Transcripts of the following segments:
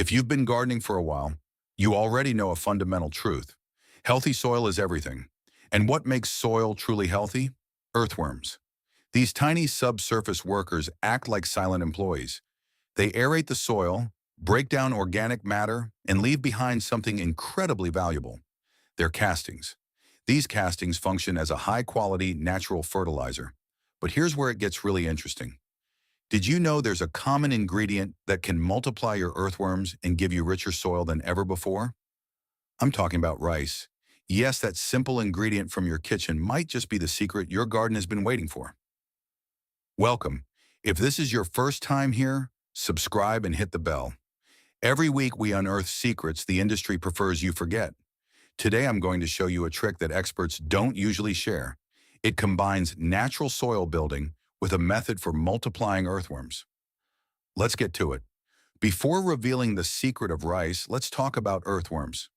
If you've been gardening for a while, you already know a fundamental truth. Healthy soil is everything. And what makes soil truly healthy? Earthworms. These tiny subsurface workers act like silent employees. They aerate the soil, break down organic matter, and leave behind something incredibly valuable: their castings. These castings function as a high-quality natural fertilizer. But here's where it gets really interesting. Did you know there's a common ingredient that can multiply your earthworms and give you richer soil than ever before? I'm talking about rice. Yes, that simple ingredient from your kitchen might just be the secret your garden has been waiting for. Welcome. If this is your first time here, subscribe and hit the bell. Every week we unearth secrets the industry prefers you forget. Today I'm going to show you a trick that experts don't usually share. It combines natural soil building with a method for multiplying earthworms. Let's get to it. Before revealing the secret of rice, let's talk about earthworms.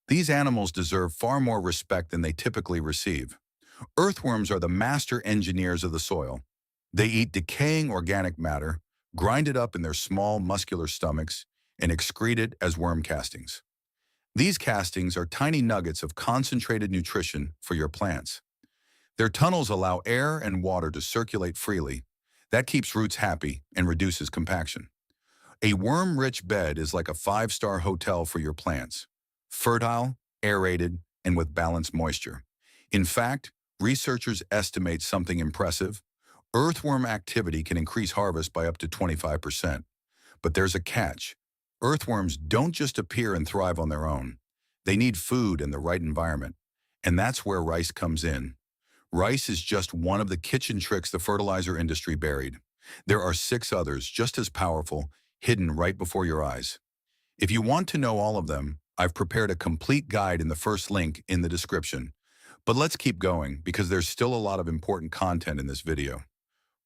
These animals deserve far more respect than they typically receive. Earthworms are the master engineers of the soil. They eat decaying organic matter, grind it up in their small muscular stomachs, and excrete it as worm castings. These castings are tiny nuggets of concentrated nutrition for your plants. Their tunnels allow air and water to circulate freely. That keeps roots happy and reduces compaction. A worm-rich bed is like a five-star hotel for your plants: fertile, aerated, and with balanced moisture. In fact, researchers estimate something impressive. Earthworm activity can increase harvest by up to 25%. But there's a catch. Earthworms don't just appear and thrive on their own. They need food and the right environment. And that's where rice comes in. Rice is just one of the kitchen tricks the fertilizer industry buried. There are 6 others just as powerful, hidden right before your eyes. If you want to know all of them, I've prepared a complete guide in the first link in the description. But let's keep going because there's still a lot of important content in this video.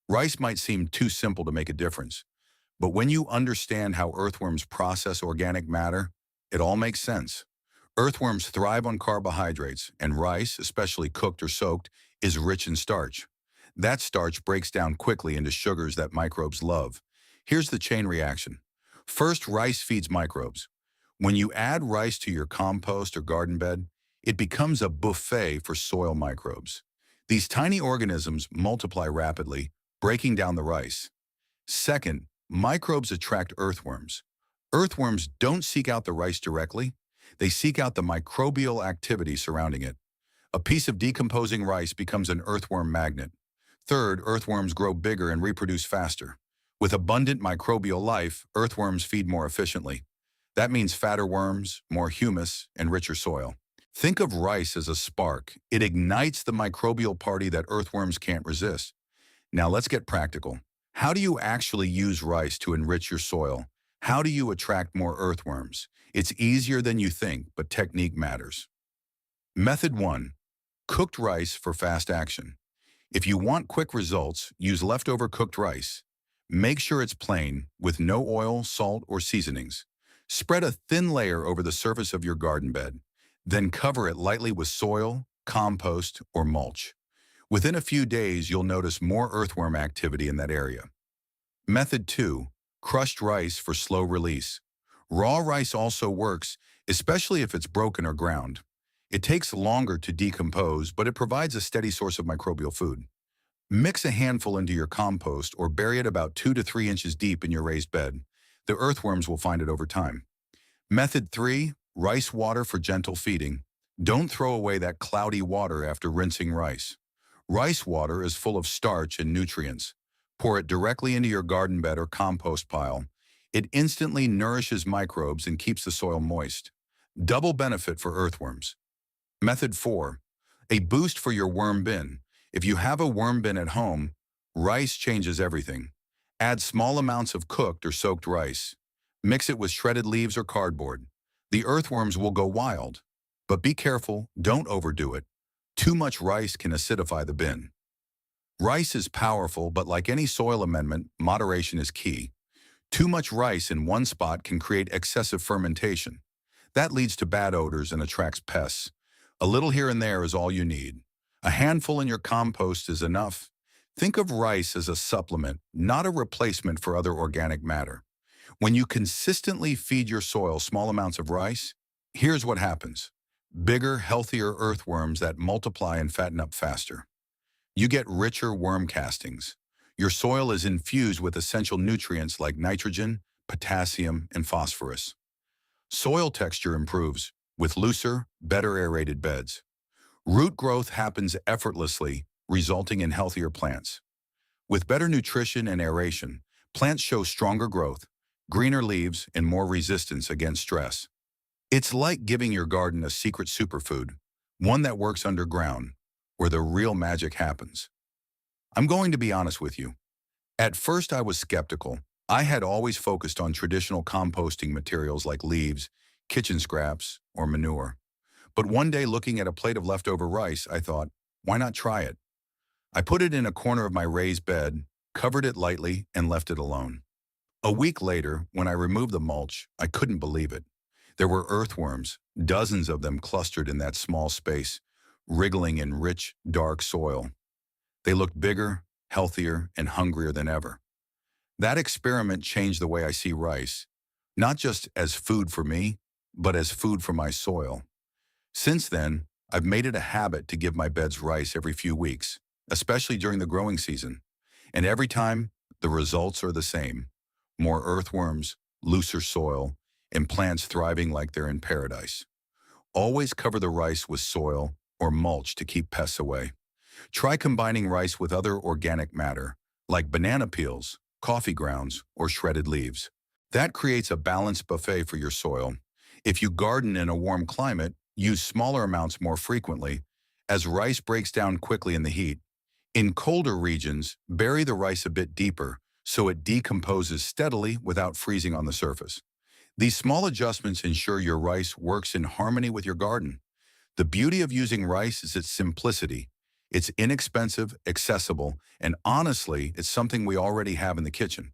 Rice might seem too simple to make a difference, but when you understand how earthworms process organic matter, it all makes sense. Earthworms thrive on carbohydrates, and rice, especially cooked or soaked, is rich in starch. That starch breaks down quickly into sugars that microbes love. Here's the chain reaction. First, rice feeds microbes. When you add rice to your compost or garden bed, it becomes a buffet for soil microbes. These tiny organisms multiply rapidly, breaking down the rice. Second, microbes attract earthworms. Earthworms don't seek out the rice directly. They seek out the microbial activity surrounding it. A piece of decomposing rice becomes an earthworm magnet. Third, earthworms grow bigger and reproduce faster. With abundant microbial life, earthworms feed more efficiently. That means fatter worms, more humus, and richer soil. Think of rice as a spark. It ignites the microbial party that earthworms can't resist. Now let's get practical. How do you actually use rice to enrich your soil? How do you attract more earthworms? It's easier than you think, but technique matters. Method 1. Cooked rice for fast action. If you want quick results, use leftover cooked rice. Make sure it's plain, with no oil, salt, or seasonings. Spread a thin layer over the surface of your garden bed. Then cover it lightly with soil, compost, or mulch. Within a few days, you'll notice more earthworm activity in that area. Method 2. Crushed rice for slow release. Raw rice also works, especially if it's broken or ground. It takes longer to decompose, but it provides a steady source of microbial food. Mix a handful into your compost or bury it about 2 to 3 inches deep in your raised bed. The earthworms will find it over time. Method 3. Rice water for gentle feeding. Don't throw away that cloudy water after rinsing rice. Rice water is full of starch and nutrients. Pour it directly into your garden bed or compost pile. It instantly nourishes microbes and keeps the soil moist. Double benefit for earthworms. Method 4. A boost for your worm bin. If you have a worm bin at home, rice changes everything. Add small amounts of cooked or soaked rice. Mix it with shredded leaves or cardboard. The earthworms will go wild. But be careful, don't overdo it. Too much rice can acidify the bin. Rice is powerful, but like any soil amendment, moderation is key. Too much rice in one spot can create excessive fermentation. That leads to bad odors and attracts pests. A little here and there is all you need. A handful in your compost is enough. Think of rice as a supplement, not a replacement for other organic matter. When you consistently feed your soil small amounts of rice, here's what happens. Bigger, healthier earthworms that multiply and fatten up faster. You get richer worm castings. Your soil is infused with essential nutrients like nitrogen, potassium, and phosphorus. Soil texture improves with looser, better aerated beds. Root growth happens effortlessly, resulting in healthier plants. With better nutrition and aeration, plants show stronger growth, greener leaves, and more resistance against stress. It's like giving your garden a secret superfood, one that works underground, where the real magic happens. I'm going to be honest with you. At first I was skeptical. I had always focused on traditional composting materials like leaves, kitchen scraps, or manure. But one day looking at a plate of leftover rice, I thought, why not try it? I put it in a corner of my raised bed, covered it lightly, and left it alone. A week later, when I removed the mulch, I couldn't believe it. There were earthworms, dozens of them clustered in that small space, wriggling in rich, dark soil. They looked bigger, healthier, and hungrier than ever. That experiment changed the way I see rice, not just as food for me, but as food for my soil. Since then, I've made it a habit to give my beds rice every few weeks, especially during the growing season. And every time, the results are the same. More earthworms, looser soil, and plants thriving like they're in paradise. Always cover the rice with soil or mulch to keep pests away. Try combining rice with other organic matter, like banana peels, coffee grounds, or shredded leaves. That creates a balanced buffet for your soil. If you garden in a warm climate, use smaller amounts more frequently, as rice breaks down quickly in the heat. In colder regions, bury the rice a bit deeper so it decomposes steadily without freezing on the surface. These small adjustments ensure your rice works in harmony with your garden. The beauty of using rice is its simplicity. It's inexpensive, accessible, and honestly, it's something we already have in the kitchen.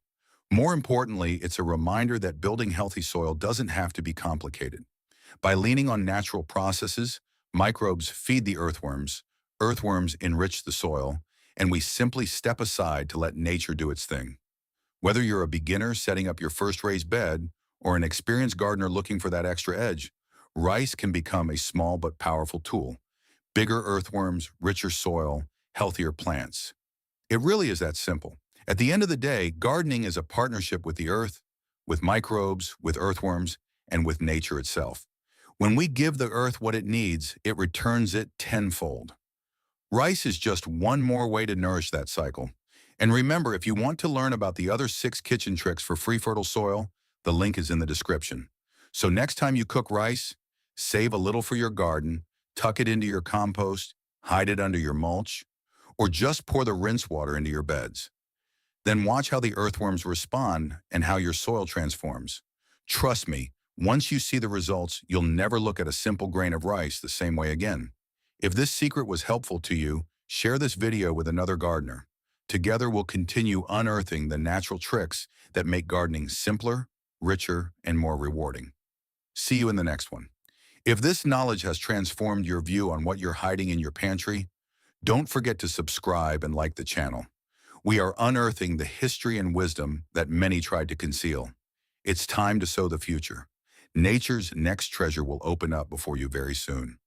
More importantly, it's a reminder that building healthy soil doesn't have to be complicated. By leaning on natural processes, microbes feed the earthworms, earthworms enrich the soil, and we simply step aside to let nature do its thing. Whether you're a beginner setting up your first raised bed or an experienced gardener looking for that extra edge, rice can become a small but powerful tool. Bigger earthworms, richer soil, healthier plants. It really is that simple. At the end of the day, gardening is a partnership with the earth, with microbes, with earthworms, and with nature itself. When we give the earth what it needs, it returns it tenfold. Rice is just one more way to nourish that cycle. And remember, if you want to learn about the other 6 kitchen tricks for free fertile soil, the link is in the description. So next time you cook rice, save a little for your garden, tuck it into your compost, hide it under your mulch, or just pour the rinse water into your beds. Then watch how the earthworms respond and how your soil transforms. Trust me, once you see the results, you'll never look at a simple grain of rice the same way again. If this secret was helpful to you, share this video with another gardener. Together we'll continue unearthing the natural tricks that make gardening simpler, richer, and more rewarding. See you in the next one. If this knowledge has transformed your view on what you're hiding in your pantry, don't forget to subscribe and like the channel. We are unearthing the history and wisdom that many tried to conceal. It's time to sow the future. Nature's next treasure will open up before you very soon.